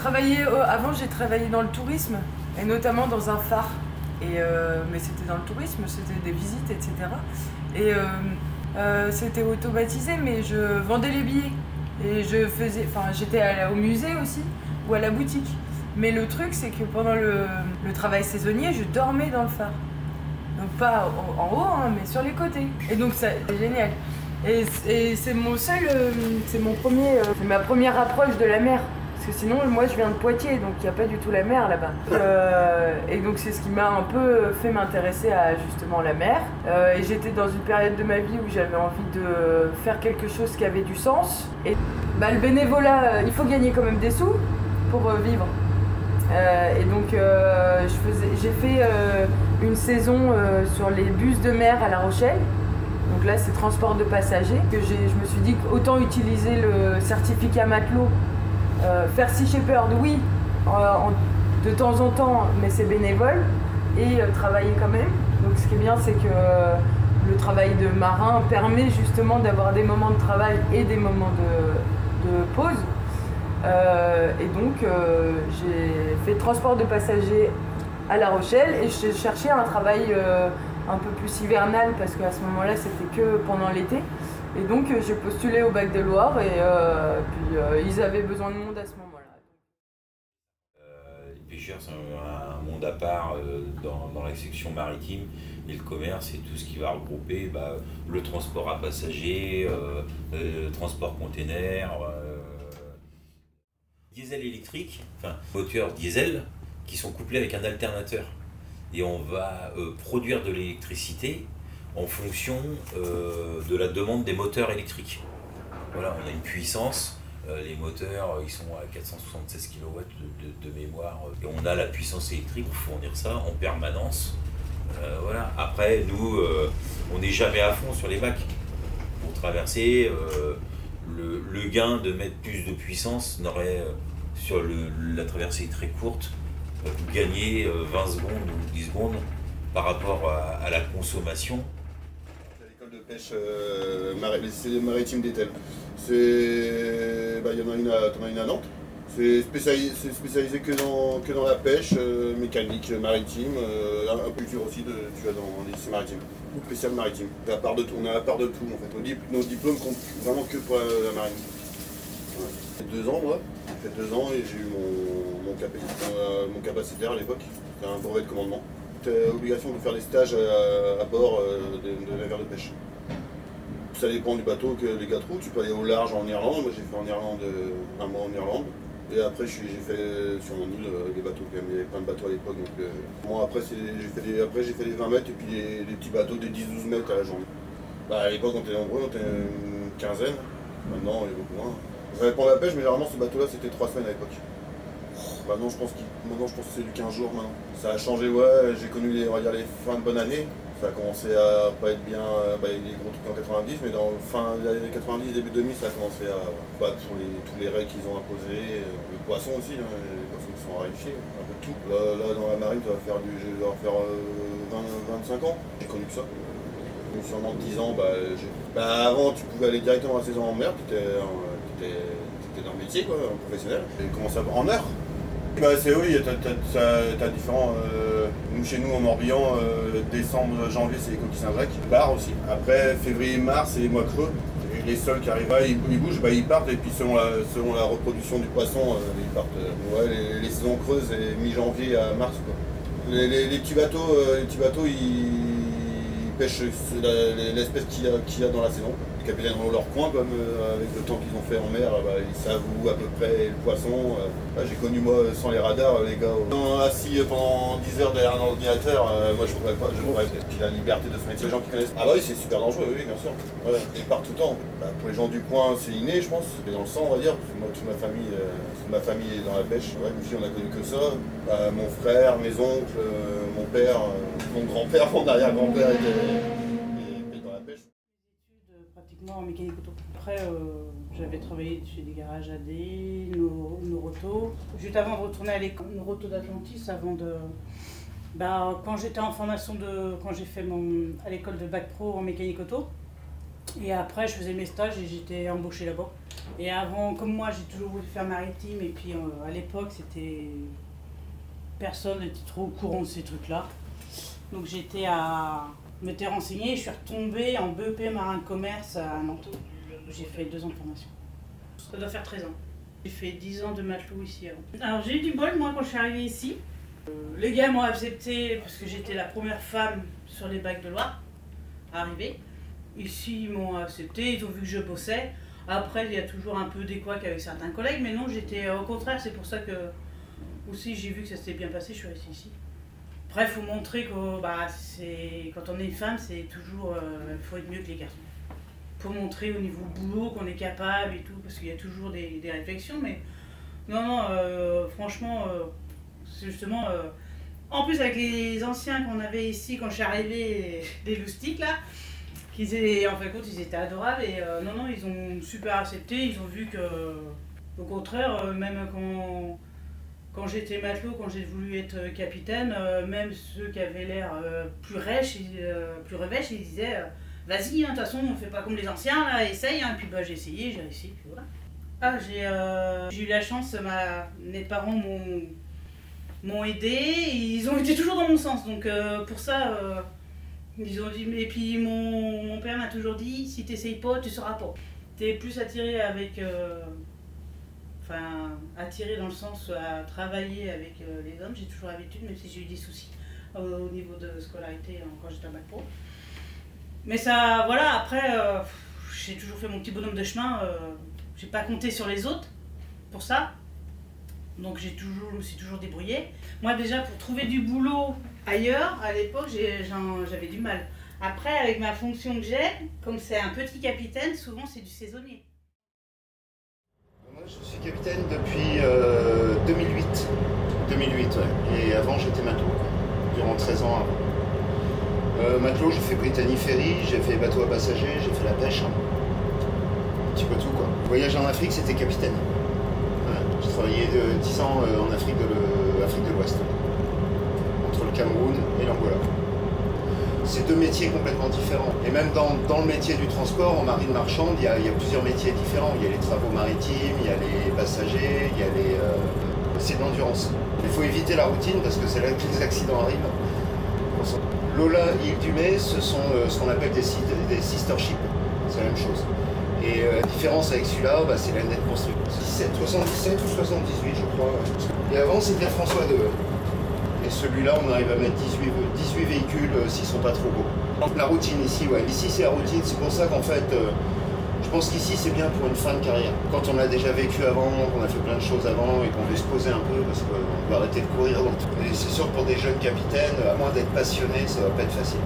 travaillé, avant j'ai travaillé dans le tourisme, et notamment dans un phare. Mais c'était dans le tourisme, c'était des visites, etc. Et c'était automatisé, mais je vendais les billets. Et j'étais au musée aussi, ou à la boutique. Mais le truc, c'est que pendant le travail saisonnier, je dormais dans le phare. Donc pas en haut, hein, mais sur les côtés. Et donc c'est génial. Et c'est c'est ma première approche de la mer. Parce que sinon, moi je viens de Poitiers, donc il n'y a pas du tout la mer là-bas. Et donc c'est ce qui m'a un peu fait m'intéresser à justement la mer. Et j'étais dans une période de ma vie où j'avais envie de faire quelque chose qui avait du sens. Et le bénévolat, il faut gagner quand même des sous pour vivre. Et donc j'ai fait une saison sur les bus de mer à La Rochelle. Donc là c'est transport de passagers. Je me suis dit qu'autant utiliser le certificat matelot. Faire Sea Shepherd, oui, de temps en temps, mais c'est bénévole, et travailler quand même. Donc ce qui est bien, c'est que le travail de marin permet justement d'avoir des moments de travail et des moments de pause. Et donc j'ai fait transport de passagers à La Rochelle, et je cherchais un travail un peu plus hivernal, parce qu'à ce moment-là, c'était que pendant l'été. Et donc j'ai postulé au Bac de Loire, et puis ils avaient besoin de monde à ce moment-là. Les pêcheurs, c'est un monde à part dans la section maritime, et le commerce, c'est tout ce qui va regrouper le transport à passagers, le transport container, diesel électrique, enfin moteurs diesel qui sont couplés avec un alternateur. Et on va produire de l'électricité en fonction de la demande des moteurs électriques. Voilà, on a une puissance, les moteurs ils sont à 476 kW de mémoire, et on a la puissance électrique pour fournir ça en permanence. Voilà. Après, nous, on n'est jamais à fond sur les bacs. Pour traverser, le gain de mettre plus de puissance n'aurait, sur la traversée très courte, gagné 20 secondes ou 10 secondes par rapport à la consommation. L'école de pêche maritime d'Etel. Il y en a une à Nantes. C'est spécialisé que dans la pêche, mécanique, maritime, un peu culture aussi tu as dans les lycées maritimes. Ou spécial maritime. On a la part de tout en fait. Nos diplômes comptent vraiment que pour la marine. Ouais. J'ai fait 2 ans moi. J'ai fait 2 ans et j'ai eu mon capacitaire à l'époque. C'était un brevet de commandement. C'était obligation de faire des stages à bord de navires de pêche. Ça dépend du bateau que les gars trouvent. Tu peux aller au large en Irlande. Moi j'ai fait en Irlande, un mois en Irlande. Et après j'ai fait sur mon île des bateaux quand même. Il y avait plein de bateaux à l'époque. Moi après j'ai fait les 20 mètres et puis les petits bateaux des 10-12 mètres à la journée. À l'époque on était nombreux, on était une quinzaine. Maintenant il y a beaucoup moins. Ça dépend de la pêche, mais généralement ce bateau là c'était 3 semaines à l'époque. Maintenant je pense que c'est du 15 jours maintenant. Ça a changé, ouais, j'ai connu les fins de bonne année. Ça a commencé à pas être bien, les gros trucs en 90, mais dans fin des années 90, début 2000, ça a commencé à battre tous les règles qu'ils ont imposés. Le poisson aussi, hein, les poissons qui sont raréfiés, un peu de tout. Là dans la marine, ça va faire 25 ans, j'ai connu que ça. Donc sûrement 10 ans, avant tu pouvais aller directement à la saison en mer, tu étais dans le métier, quoi, en professionnel. J'ai commencé en heure. Oui, t'as différents. Nous, chez nous, en Morbihan, décembre, janvier, c'est les coquilles Saint-Jacques. Bar aussi. Après, février, mars, c'est les mois creux. Et les sols qui arrivent, ils bougent, ils partent. Et puis, selon la reproduction du poisson, ils partent. Les saisons creuses, c'est mi-janvier à mars, quoi. Les petits bateaux, ils pêchent l'espèce qu'il y a dans la saison. Les capitaines ont leur coin, comme avec le temps qu'ils ont fait en mer, ils savent où à peu près le poisson. J'ai connu moi sans les radars, les gars assis pendant 10 heures derrière un ordinateur, moi je pourrais pas. Et puis la liberté de se mettre, les gens qui connaissent. Ah bah oui, c'est super dangereux, oui, bien sûr. Ouais. Et part tout le temps. Pour les gens du coin, c'est inné, je pense, c'est dans le sang, on va dire. Moi, toute ma famille est dans la pêche. Ouais, nous on a connu que ça. Mon frère, mes oncles, mon père, mon grand-père, mon arrière-grand-père était dans la pêche. Pratiquement en mécanique auto. Après, j'avais travaillé chez des garages AD, Noroto. Juste avant de retourner à l'école Noroto d'Atlantis, quand j'étais en formation quand j'ai fait à l'école de bac pro en mécanique auto, Et après, je faisais mes stages et j'étais embauchée là-bas. Et avant, comme moi, j'ai toujours voulu faire maritime. Et puis, à l'époque, personne n'était trop au courant de ces trucs-là. Donc, j'étais à m'étais renseignée. Je suis retombée en BEP marin de commerce à Nantes. J'ai fait 2 ans de formation. Ça doit faire 13 ans. J'ai fait 10 ans de matelot ici avant. Alors, j'ai eu du bol, moi, quand je suis arrivée ici. Les gars m'ont accepté parce que j'étais la première femme sur les bacs de Loire à arriver. Ici, ils m'ont accepté, ils ont vu que je bossais. Après, il y a toujours un peu des couacs avec certains collègues, mais non, j'étais au contraire, c'est pour ça que aussi j'ai vu que ça s'était bien passé, je suis restée ici. Après, il faut montrer que quand on est une femme, c'est toujours, faut être mieux que les garçons. Il faut montrer au niveau boulot qu'on est capable et tout, parce qu'il y a toujours des réflexions, mais non, franchement, c'est justement... en plus, avec les anciens qu'on avait ici, quand je suis arrivée, les loustiques, là, en fin de compte, ils étaient adorables et non, ils ont super accepté, ils ont vu que, au contraire, même quand j'étais matelot, quand j'ai voulu être capitaine, même ceux qui avaient l'air plus rêches, ils disaient vas-y, de toute façon, on ne fait pas comme les anciens, là, essaye, hein. Puis bah, j'ai essayé, j'ai réussi, puis voilà. J'ai eu la chance, mes parents m'ont aidé, ils ont été toujours dans mon sens, donc pour ça... ils ont dit, et puis mon père m'a toujours dit, si t'essayes pas, tu sauras pas. T'es plus attiré avec, attiré dans le sens à travailler avec les hommes. J'ai toujours l'habitude, même si j'ai eu des soucis au niveau de scolarité quand j'étais à bac pro. Mais ça, voilà, après, j'ai toujours fait mon petit bonhomme de chemin. J'ai pas compté sur les autres pour ça. Donc je me suis toujours débrouillée. Moi déjà, pour trouver du boulot ailleurs, à l'époque, j'avais du mal. Après, avec ma fonction que j'ai, comme c'est un petit capitaine, souvent c'est du saisonnier. Moi, je suis capitaine depuis 2008. 2008, ouais. Et avant, j'étais matelot, durant 13 ans avant. Matelot, j'ai fait Brittany Ferry, j'ai fait bateau à passagers, j'ai fait la pêche. Un petit peu tout, quoi. Voyage en Afrique, c'était capitaine. J'ai travaillé 10 ans en Afrique de l'Ouest, entre le Cameroun et l'Angola. C'est 2 métiers complètement différents. Et même dans le métier du transport, en marine marchande, il y a plusieurs métiers différents. Il y a les travaux maritimes, il y a les passagers, il y a c'est de l'endurance. Il faut éviter la routine parce que c'est là que les accidents arrivent. Lola et Île du Mai, ce sont ce qu'on appelle des sister ships. C'est la même chose. Et la différence avec celui-là, c'est la nette construction. 77 ou 78, je crois. Et avant, c'était François II. Et celui-là, on arrive à mettre 18 véhicules s'ils sont pas trop beaux. La routine ici, ouais. Ici, c'est la routine. C'est pour ça qu'en fait, je pense qu'ici, c'est bien pour une fin de carrière. Quand on a déjà vécu avant, qu'on a fait plein de choses avant et qu'on veut se poser un peu, parce qu'on veut arrêter de courir. Et c'est sûr que pour des jeunes capitaines, à moins d'être passionnés, ça va pas être facile.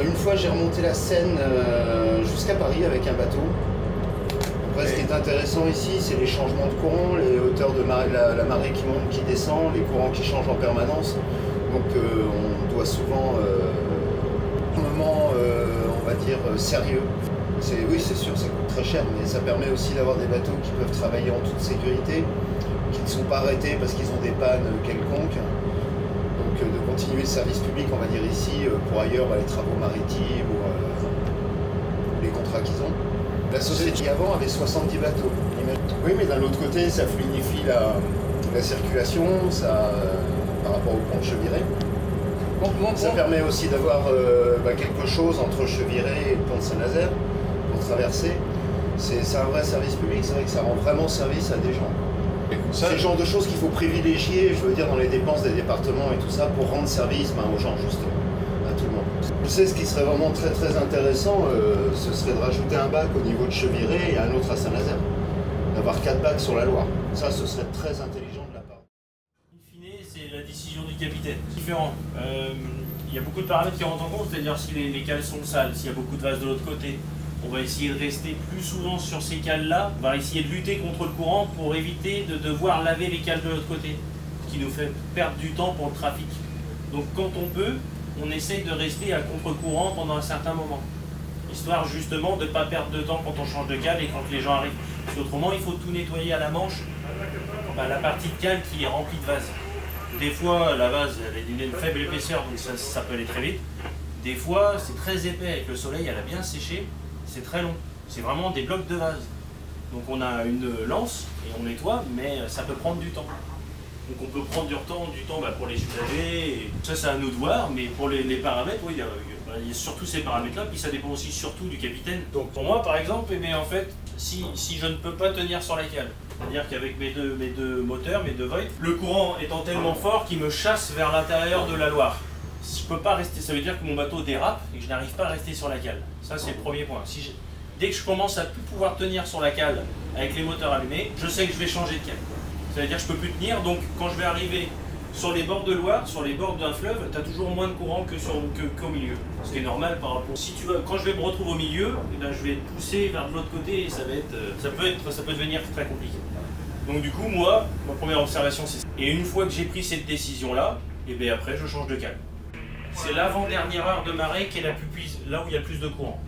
Une fois, j'ai remonté la Seine jusqu'à Paris avec un bateau. Après, ce qui est intéressant ici, c'est les changements de courant, les hauteurs de la marée qui monte, qui descend, les courants qui changent en permanence. Donc, on doit souvent un moment, on va dire, sérieux. Oui, c'est sûr, ça coûte très cher, mais ça permet aussi d'avoir des bateaux qui peuvent travailler en toute sécurité, qui ne sont pas arrêtés parce qu'ils ont des pannes quelconques. De continuer le service public, on va dire ici, pour ailleurs, les travaux maritimes ou les contrats qu'ils ont. La société avant avait 70 bateaux. Oui, mais d'un autre côté, ça fluidifie la circulation, par rapport au pont de Cheviré. Ça permet aussi d'avoir quelque chose entre Cheviré et le pont de Saint-Nazaire pour traverser. C'est un vrai service public, c'est vrai que ça rend vraiment service à des gens. C'est le genre de choses qu'il faut privilégier, je veux dire, dans les dépenses des départements et tout ça, pour rendre service aux gens, justement, à tout le monde. Je sais, ce qui serait vraiment très très intéressant, ce serait de rajouter un bac au niveau de Cheviré et un autre à Saint-Nazaire. D'avoir 4 bacs sur la Loire. Ça, ce serait très intelligent de la part. In fine, c'est la décision du capitaine. Différent. Il y a beaucoup de paramètres qui rentrent en compte, c'est-à-dire si les cales sont sales, s'il y a beaucoup de vases de l'autre côté. On va essayer de rester plus souvent sur ces cales-là. On va essayer de lutter contre le courant pour éviter de devoir laver les cales de l'autre côté, ce qui nous fait perdre du temps pour le trafic. Donc quand on peut, on essaye de rester à contre-courant pendant un certain moment, histoire justement de ne pas perdre de temps quand on change de cale et quand les gens arrivent. Parce qu'autrement, il faut tout nettoyer à la manche, la partie de cale qui est remplie de vases. Des fois, la vase elle a une faible épaisseur, donc ça peut aller très vite. Des fois, c'est très épais avec le soleil, elle a bien séché, c'est très long. C'est vraiment des blocs de vase. Donc on a une lance et on nettoie, mais ça peut prendre du temps. Donc on peut prendre du temps pour les usager, et ça c'est à nous de voir, mais pour les paramètres, oui, il y a surtout ces paramètres-là, puis ça dépend aussi surtout du capitaine. Donc pour moi par exemple, en fait, si je ne peux pas tenir sur la cale, c'est-à-dire qu'avec mes deux moteurs, mes deux Voith, le courant étant tellement fort qu'il me chasse vers l'intérieur de la Loire. Si je peux pas rester, ça veut dire que mon bateau dérape et que je n'arrive pas à rester sur la cale. Ça c'est le premier point. Dès que je commence à plus pouvoir tenir sur la cale avec les moteurs allumés, je sais que je vais changer de cale. Ça veut dire que je ne peux plus tenir, donc quand je vais arriver sur les bords de Loire, sur les bords d'un fleuve, tu as toujours moins de courant qu'au milieu. Ce qui est normal par rapport. Quand je vais me retrouver au milieu, je vais pousser vers de l'autre côté et ça peut devenir très compliqué. Donc du coup, moi, ma première observation c'est ça. Et une fois que j'ai pris cette décision-là, après je change de cale. C'est l'avant-dernière heure de marée qui est là où il y a le plus de courant.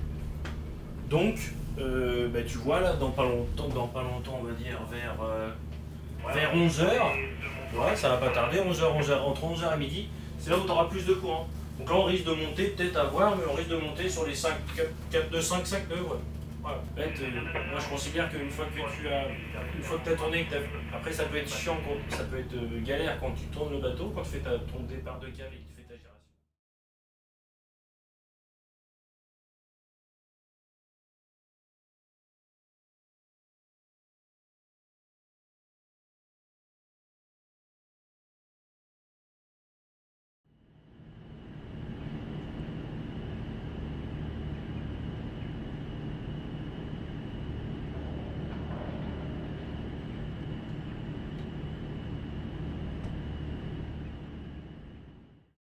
Donc, tu vois là, dans pas longtemps, on va dire vers 11h, ouais, ça va pas tarder, 11h, entre 11h et midi, c'est là où tu auras plus de courant. Donc là on risque de monter, peut-être à voir, mais on risque de monter sur les 5 nœuds, 5 nœuds, ouais. Moi je considère qu'une fois que tu as tourné, après ça peut être chiant, ça peut être galère quand tu tournes le bateau, quand tu fais ton départ de cale et que tu fais